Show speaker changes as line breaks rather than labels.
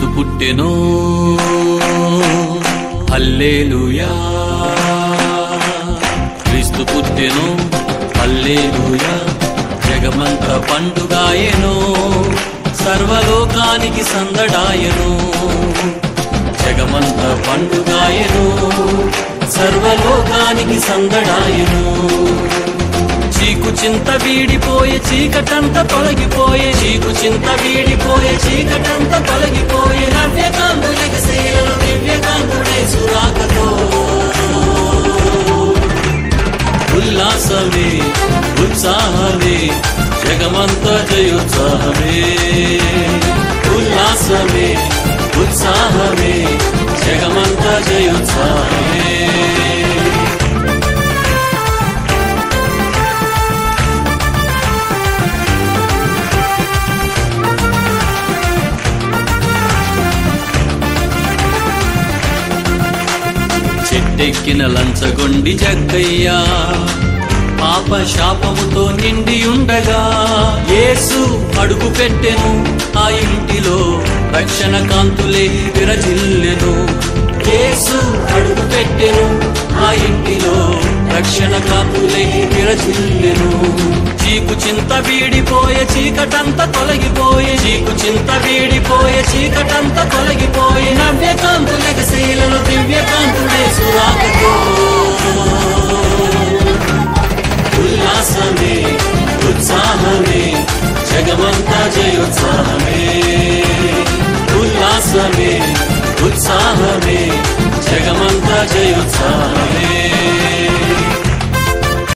క్రీస్తు పుట్టెను హల్లెలూయా క్రీస్తు పుట్టెను హల్లెలూయా జగమంత పండుగాయెను సర్వలోకానికి సందడాయెను జగమంత పండుగాయెను సర్వలోకానికి సందడాయెను చీకు చింత వీడిపోయే చీకటంత తొలగిపోయే చీకు చింత వీడిపోయే చీకటంత తొలగిపోయే నవ్యకాంతులెగసేలను దివ్యకాంతుడే సురాకతో ఉల్లాసమే ఉత్సాహమే జగమంత జయోత్సాహమే ఉల్లాసమే ఉత్సాహమే జగమంత జయోత్సాహమే చెట్టెక్కిన లంచగొండి జగ్గయ్యా పాప శాపముతో నిండి ఉండగా యేసు అడుగు పెట్టెను ఆ ఇంటిలో రక్షణ కాంతులే విరజిల్లెను యేసు అడుగు పెట్టెను ఆ ఇంటిలో రక్షణ కాంతులే విరజిల్లెను చీకు చింత వీడిపోయే చీకటంత తొలగిపోయే చీకు చింత వీడిపోయే చీకటంత తొలగిపోయే నవ్యకాంతులెగసేలను దివ్యకాంతుడే సురాకతో ఉల్లాసమే ఉత్సాహమే జగమంతా జయోత్సాహమే ఉల్లాసమే ఉత్సాహమే జగమంతా జయోత్సాహమే